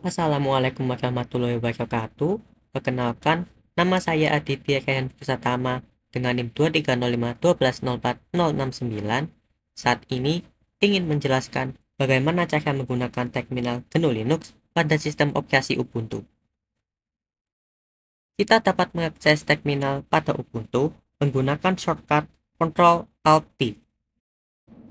Assalamualaikum warahmatullahi wabarakatuh. Perkenalkan, nama saya Aditya Kayhan Pusatama dengan NIM 23051204069. Saat ini ingin menjelaskan bagaimana cara menggunakan terminal GNU Linux pada sistem operasi Ubuntu. Kita dapat mengakses terminal pada Ubuntu menggunakan shortcut Ctrl-Alt-T.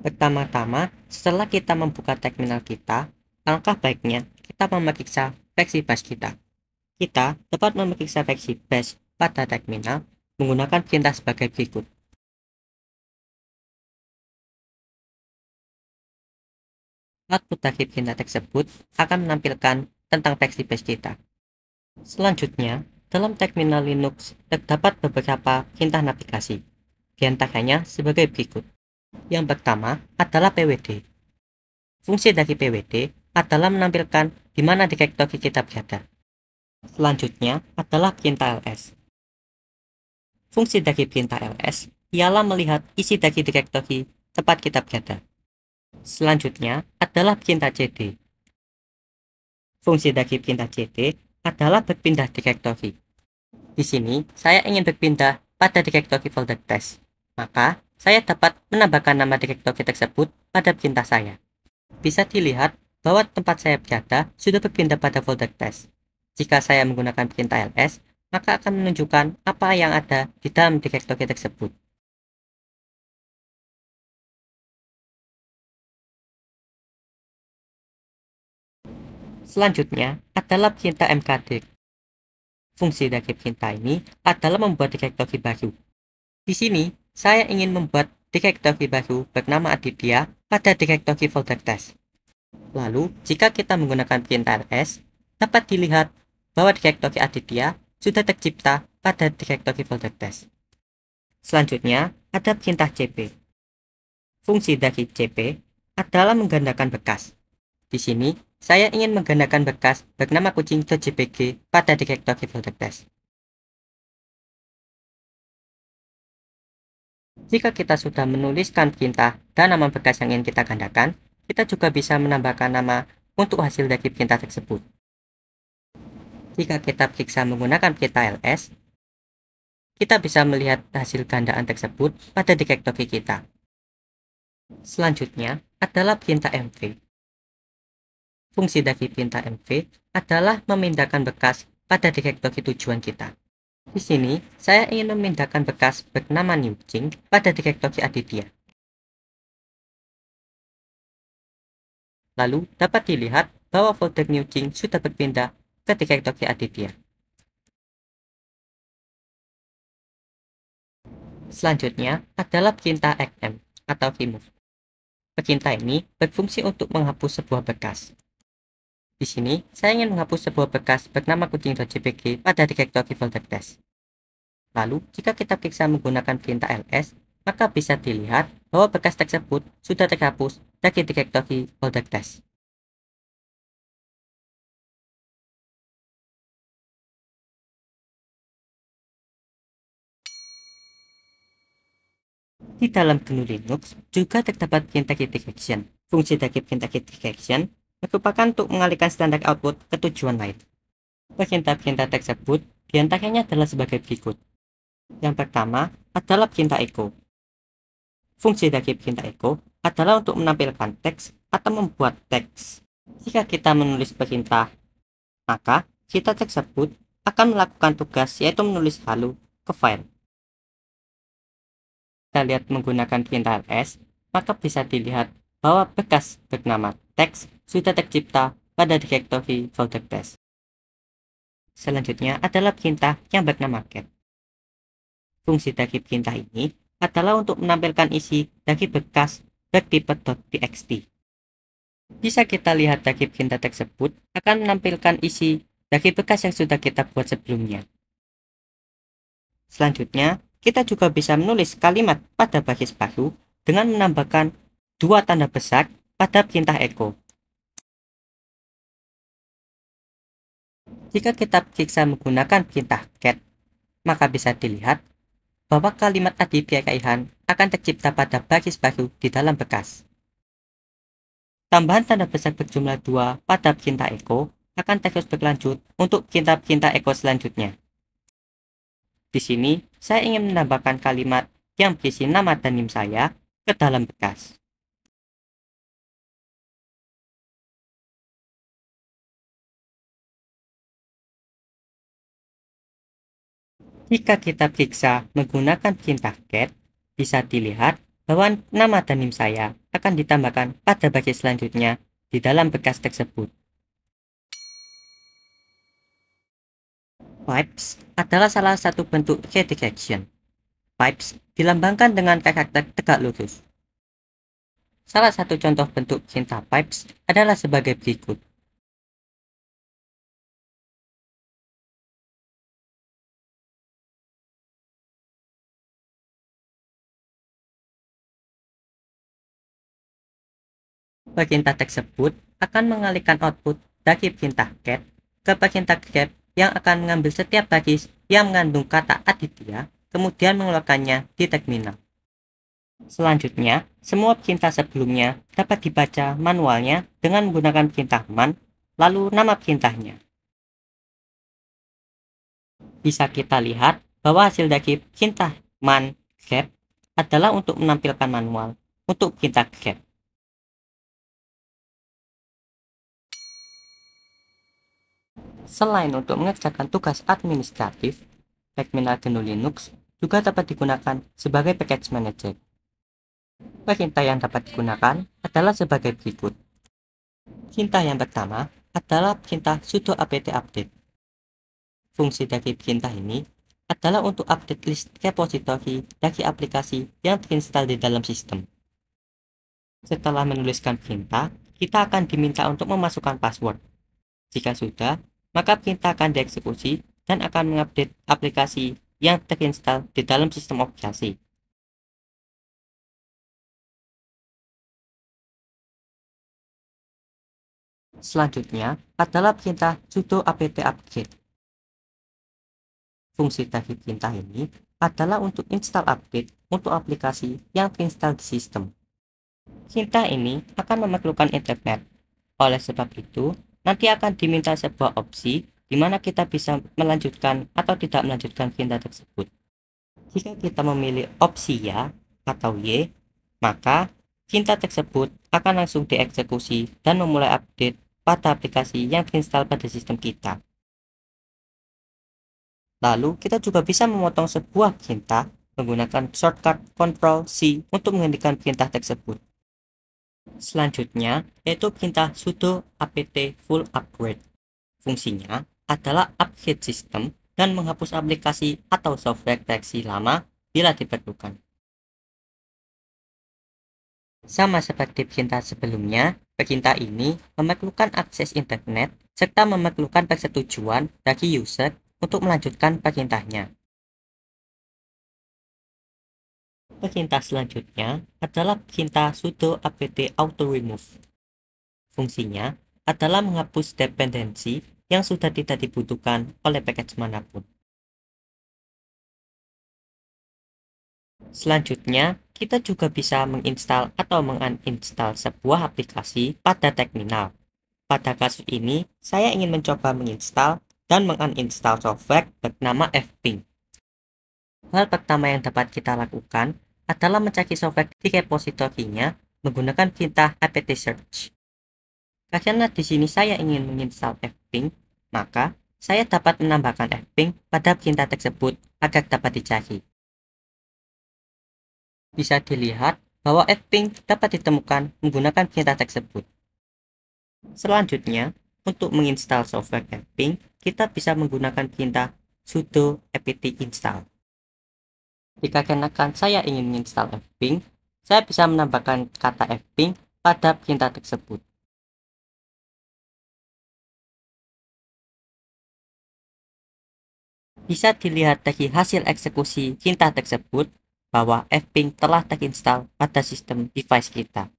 Pertama-tama, setelah kita membuka terminal kita, alangkah baiknya kita memeriksa versi bash kita. Kita dapat memeriksa versi bash pada terminal menggunakan perintah sebagai berikut. Output dari perintah tersebut akan menampilkan tentang versi bash kita. Selanjutnya, dalam terminal Linux terdapat beberapa perintah navigasi, di antaranya sebagai berikut. Yang pertama adalah pwd. Fungsi dari pwd adalah menampilkan di mana direktori kita berada. Selanjutnya adalah perintah ls. Fungsi dari perintah ls ialah melihat isi dari direktori tempat kita berada. Selanjutnya adalah perintah cd. Fungsi dari perintah cd adalah berpindah direktori. Di sini, saya ingin berpindah pada direktori folder test. Maka, saya dapat menambahkan nama direktori tersebut pada perintah saya. Bisa dilihat bahwa tempat saya berada sudah berpindah pada folder test. Jika saya menggunakan perintah ls, maka akan menunjukkan apa yang ada di dalam direktori tersebut. Selanjutnya adalah perintah mkdir. Fungsi dari perintah ini adalah membuat direktori baru. Di sini, saya ingin membuat direktori baru bernama Aditya pada direktori folder test. Lalu, jika kita menggunakan perintah ls, dapat dilihat bahwa direktori Aditya sudah tercipta pada direktori folder test. Selanjutnya, ada perintah cp. Fungsi dari cp adalah menggandakan bekas. Di sini, saya ingin menggandakan bekas bernama kucing.jpg pada direktori folder test. Jika kita sudah menuliskan perintah dan nama bekas yang ingin kita gandakan, kita juga bisa menambahkan nama untuk hasil dari perintah tersebut. Jika kita periksa menggunakan perintah ls, kita bisa melihat hasil gandaan tersebut pada direktori kita. Selanjutnya adalah perintah mv. Fungsi dari perintah mv adalah memindahkan bekas pada direktori tujuan kita. Di sini, saya ingin memindahkan bekas bernama newching pada direktori Aditya. Lalu, dapat dilihat bahwa folder newching sudah berpindah ke direktori Aditya. Selanjutnya adalah perintah rm atau remove. Perintah ini berfungsi untuk menghapus sebuah bekas. Di sini, saya ingin menghapus sebuah bekas bernama kucing.jpg pada direktori folder test. Lalu, jika kita periksa menggunakan perintah ls, maka bisa dilihat bahwa bekas tersebut sudah terhapus dari direktori folder test. Di dalam GNU Linux juga terdapat perintah redirection. Fungsi dari perintah redirection merupakan untuk mengalihkan standar output ke tujuan lain. Perintah-perintah tersebut diantaranya adalah sebagai berikut. Yang pertama adalah perintah echo. Fungsi dari perintah echo adalah untuk menampilkan teks atau membuat teks. Jika kita menulis perintah, maka perintah tersebut akan melakukan tugas yaitu menulis halo ke file. Kita lihat menggunakan perintah ls, maka bisa dilihat bahwa bekas bernama teks sudah tercipta pada direktori folder test. Selanjutnya adalah perintah yang bernama get. Fungsi dari perintah ini adalah untuk menampilkan isi dari bekas bertipe .txt. Bisa kita lihat dari perintah tersebut akan menampilkan isi dari bekas yang sudah kita buat sebelumnya. Selanjutnya, kita juga bisa menulis kalimat pada baris baru dengan menambahkan dua tanda besar pada perintah echo. Jika kita periksa menggunakan perintah get, maka bisa dilihat bahwa kalimat Aditya Kayhan akan tercipta pada baris baru di dalam bekas. Tambahan tanda besar berjumlah 2 pada perintah echo akan terus berlanjut untuk pecinta-pecinta Eko selanjutnya. Di sini, saya ingin menambahkan kalimat yang berisi nama dan NIM saya ke dalam berkas. Jika kita periksa menggunakan perintah get, bisa dilihat bahwa nama dan NIM saya akan ditambahkan pada bagian selanjutnya di dalam berkas tersebut. Pipes adalah salah satu bentuk redirection. Pipes dilambangkan dengan karakter tegak lurus. Salah satu contoh bentuk perintah pipes adalah sebagai berikut. Perintah tersebut akan mengalihkan output dari perintah get ke perintah grep yang akan mengambil setiap baris yang mengandung kata aditya, kemudian mengeluarkannya di terminal. Selanjutnya, semua perintah sebelumnya dapat dibaca manualnya dengan menggunakan perintah man, lalu nama perintahnya. Bisa kita lihat bahwa hasil dari perintah man grep adalah untuk menampilkan manual untuk perintah grep. Selain untuk mengerjakan tugas administratif, terminal GNU Linux juga dapat digunakan sebagai package manager. Perintah yang dapat digunakan adalah sebagai berikut. Perintah yang pertama adalah perintah sudo apt update. Fungsi dari perintah ini adalah untuk update list repository dari aplikasi yang terinstall di dalam sistem. Setelah menuliskan perintah, kita akan diminta untuk memasukkan password. Jika sudah, maka perintah akan dieksekusi dan akan mengupdate aplikasi yang terinstall di dalam sistem operasi. Selanjutnya adalah perintah sudo apt upgrade. Fungsi dari perintah ini adalah untuk install update untuk aplikasi yang terinstall di sistem. Perintah ini akan memerlukan internet. Oleh sebab itu, nanti akan diminta sebuah opsi di mana kita bisa melanjutkan atau tidak melanjutkan perintah tersebut. Jika kita memilih opsi ya atau y, maka perintah tersebut akan langsung dieksekusi dan memulai update pada aplikasi yang terinstall pada sistem kita. Lalu, kita juga bisa memotong sebuah perintah menggunakan shortcut Ctrl+C untuk menghentikan perintah tersebut. Selanjutnya, yaitu perintah sudo apt full upgrade. Fungsinya adalah upgrade sistem dan menghapus aplikasi atau software versi lama bila diperlukan. Sama seperti perintah sebelumnya, perintah ini memerlukan akses internet serta memerlukan persetujuan dari user untuk melanjutkan perintahnya. Perintah selanjutnya adalah perintah sudo apt auto remove. Fungsinya adalah menghapus dependensi yang sudah tidak dibutuhkan oleh package manapun. Selanjutnya, kita juga bisa menginstal atau menguninstall sebuah aplikasi pada terminal. Pada kasus ini, saya ingin mencoba menginstal dan menguninstall software bernama fping. Hal pertama yang dapat kita lakukan adalah mencari software di repositorinya menggunakan perintah apt search. Karena di sini saya ingin menginstal fping, maka saya dapat menambahkan fping pada perintah tersebut agar dapat dicari. Bisa dilihat bahwa fping dapat ditemukan menggunakan perintah tersebut. Selanjutnya, untuk menginstal software fping, kita bisa menggunakan perintah sudo apt install. Dikarenakan saya ingin menginstal fping, saya bisa menambahkan kata fping pada perintah tersebut. Bisa dilihat dari hasil eksekusi perintah tersebut bahwa fping telah terinstall pada sistem device kita.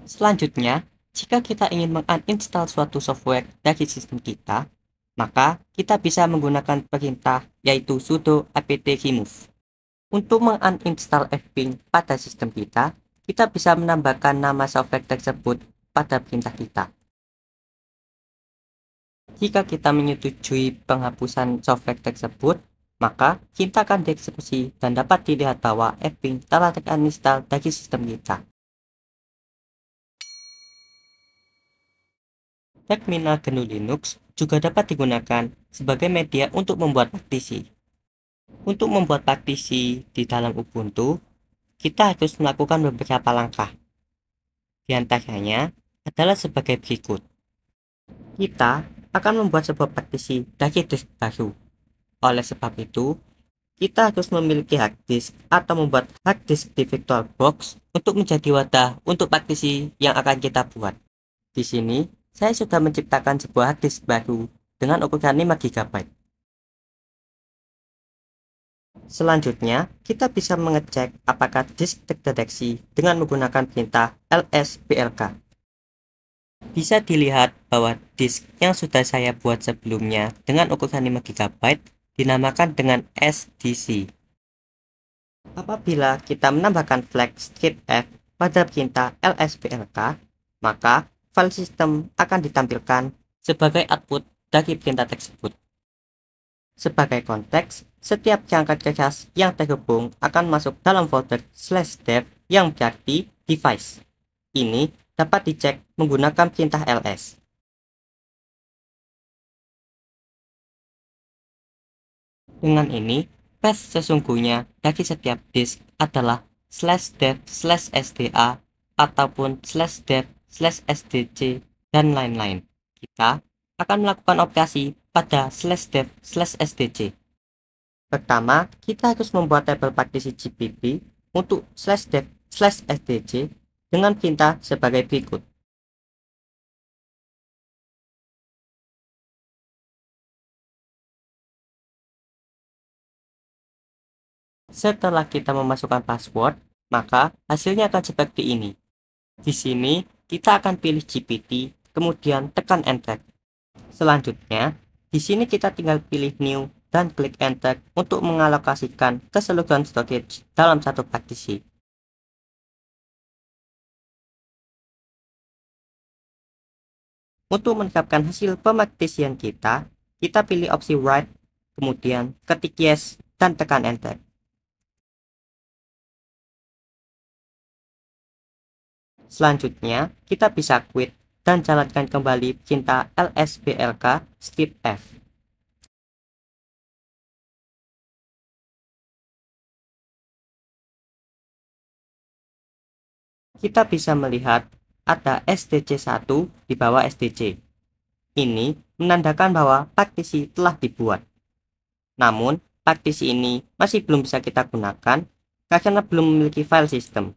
Selanjutnya, jika kita ingin menguninstall suatu software dari sistem kita, maka kita bisa menggunakan perintah yaitu sudo apt remove. Untuk menguninstall fping pada sistem kita bisa menambahkan nama software tersebut pada perintah kita. Jika kita menyetujui penghapusan software tersebut, maka kita akan dieksekusi dan dapat dilihat bahwa Apping telah terinstall dari sistem kita. Terminal GNU Linux juga dapat digunakan sebagai media untuk membuat partisi. Untuk membuat partisi di dalam Ubuntu, kita harus melakukan beberapa langkah. Di antaranya adalah sebagai berikut. Kita akan membuat sebuah partisi dari disk baru. Oleh sebab itu, kita harus memiliki hard disk atau membuat hard disk di VirtualBox untuk menjadi wadah untuk partisi yang akan kita buat. Di sini, saya sudah menciptakan sebuah hard disk baru dengan ukuran 5 GB. Selanjutnya, kita bisa mengecek apakah disk terdeteksi dengan menggunakan perintah lsblk. Bisa dilihat bahwa disk yang sudah saya buat sebelumnya dengan ukuran 5 GB dinamakan dengan SDC. Apabila kita menambahkan flag strip F pada perintah lsblk, maka file sistem akan ditampilkan sebagai output dari perintah tersebut. Sebagai konteks, setiap perangkat kerjas yang terhubung akan masuk dalam folder /dev yang berarti device. Ini dapat dicek menggunakan perintah ls. Dengan ini, path sesungguhnya dari setiap disk adalah /dev/sda ataupun /dev/sdc dan lain-lain. Kita akan melakukan operasi pada /dev/sdc. Pertama, kita harus membuat tabel partisi GPP untuk /dev/sdc dengan perintah sebagai berikut. Setelah kita memasukkan password, maka hasilnya akan seperti ini. Di sini, kita akan pilih GPT, kemudian tekan Enter. Selanjutnya, di sini kita tinggal pilih New dan klik Enter untuk mengalokasikan keseluruhan storage dalam satu partisi. Untuk menerapkan hasil pemartisian kita pilih opsi Write, kemudian ketik Yes dan tekan Enter. Selanjutnya, kita bisa quit dan jalankan kembali perintah lsblk strip F. Kita bisa melihat ada SDC1 di bawah SDC. Ini menandakan bahwa partisi telah dibuat. Namun, partisi ini masih belum bisa kita gunakan karena belum memiliki file system.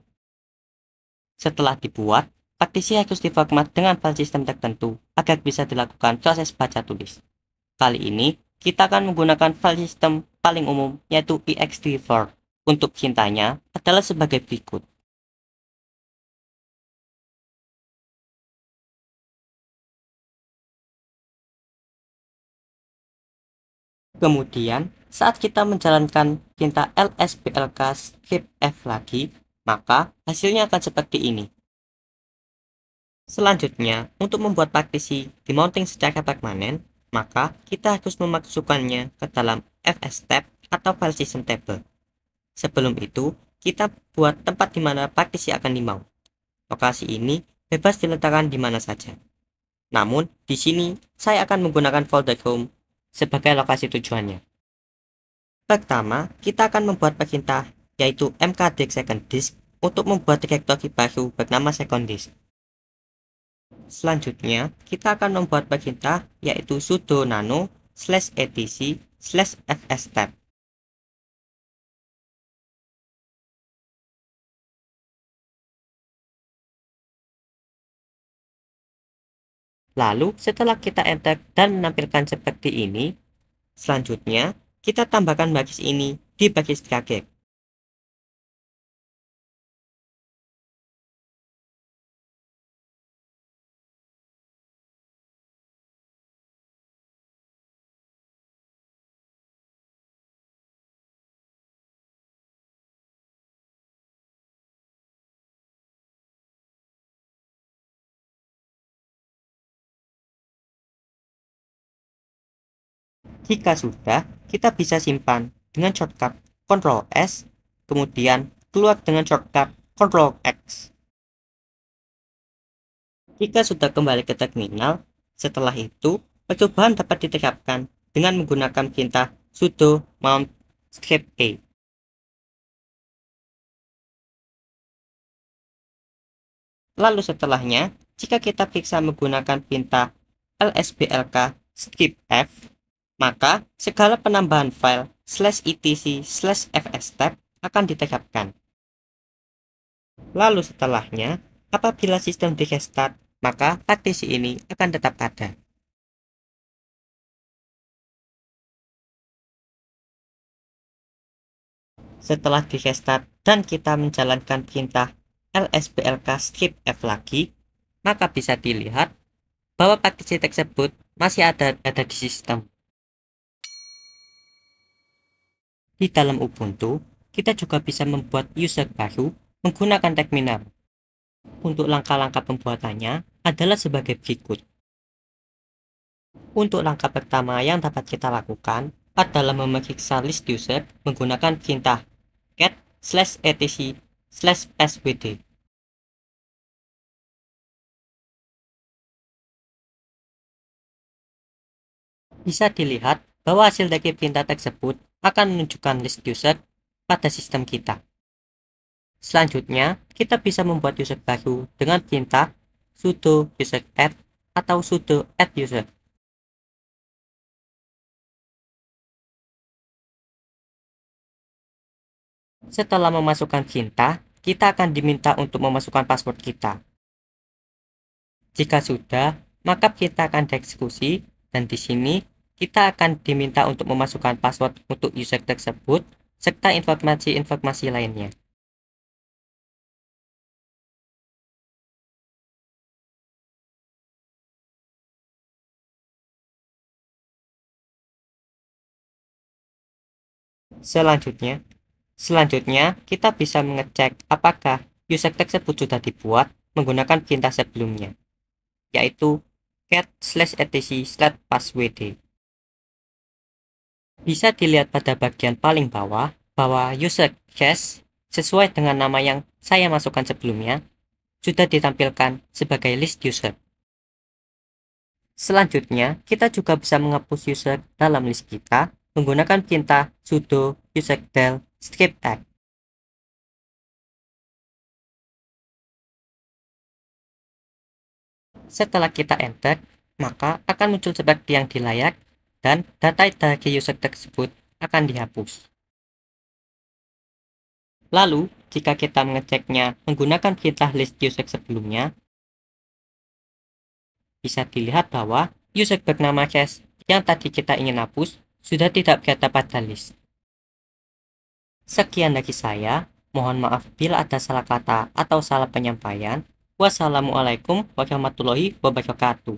Setelah dibuat, partisi harus diformat dengan file system tertentu agar bisa dilakukan proses baca tulis. Kali ini, kita akan menggunakan file system paling umum yaitu ext4. Untuk cintanya adalah sebagai berikut. Kemudian, saat kita menjalankan perintah lsblk script F lagi, maka hasilnya akan seperti ini. Selanjutnya, untuk membuat partisi di mounting secara permanen, maka kita harus memasukkannya ke dalam fstab atau file system table. Sebelum itu, kita buat tempat di mana partisi akan dimount. Lokasi ini bebas diletakkan di mana saja. Namun, di sini saya akan menggunakan folder home sebagai lokasi tujuannya. Pertama, kita akan membuat perintah yaitu mkdirect second disk untuk membuat direktori baru bernama second disk. Selanjutnya, kita akan membuat perintah yaitu sudo nano /etc/fstab. Lalu, setelah kita enter dan menampilkan seperti ini, selanjutnya kita tambahkan baris ini di baris terakhir. Jika sudah, kita bisa simpan dengan shortcut Ctrl S, kemudian keluar dengan shortcut Ctrl X. Jika sudah kembali ke terminal, setelah itu perubahan dapat diterapkan dengan menggunakan perintah sudo mount script A. Lalu setelahnya, jika kita periksa menggunakan perintah lsblk script F, maka segala penambahan file /etc/fstab akan diterapkan. Lalu setelahnya, apabila sistem di restart, maka partisi ini akan tetap ada. Setelah di restart dan kita menjalankan perintah lsblk script F lagi, maka bisa dilihat bahwa partisi tersebut masih ada di sistem. Di dalam Ubuntu, kita juga bisa membuat user baru menggunakan terminal. Untuk langkah-langkah pembuatannya adalah sebagai berikut. Untuk langkah pertama yang dapat kita lakukan adalah memeriksa list user menggunakan perintah cat/etc/passwd. Bisa dilihat bahwa hasil dari perintah tersebut akan menunjukkan list user pada sistem kita. Selanjutnya, kita bisa membuat user baru dengan perintah sudo user add atau sudo add user. Setelah memasukkan perintah, kita akan diminta untuk memasukkan password kita. Jika sudah, maka kita akan dieksekusi dan di sini kita akan diminta untuk memasukkan password untuk user tersebut serta informasi-informasi lainnya. Selanjutnya, kita bisa mengecek apakah user tersebut sudah dibuat menggunakan perintah sebelumnya, yaitu cat/etc/passwd. Bisa dilihat pada bagian paling bawah bahwa user cache sesuai dengan nama yang saya masukkan sebelumnya sudah ditampilkan sebagai list user. Selanjutnya, kita juga bisa menghapus user dalam list kita menggunakan perintah sudo user-del script add. Setelah kita enter, maka akan muncul seperti yang di layar dan data dari user tersebut akan dihapus. Lalu, jika kita mengeceknya menggunakan perintah list user sebelumnya, bisa dilihat bahwa user bernama cache yang tadi kita ingin hapus sudah tidak berada pada list. Sekian dari saya, mohon maaf bila ada salah kata atau salah penyampaian. Wassalamualaikum warahmatullahi wabarakatuh.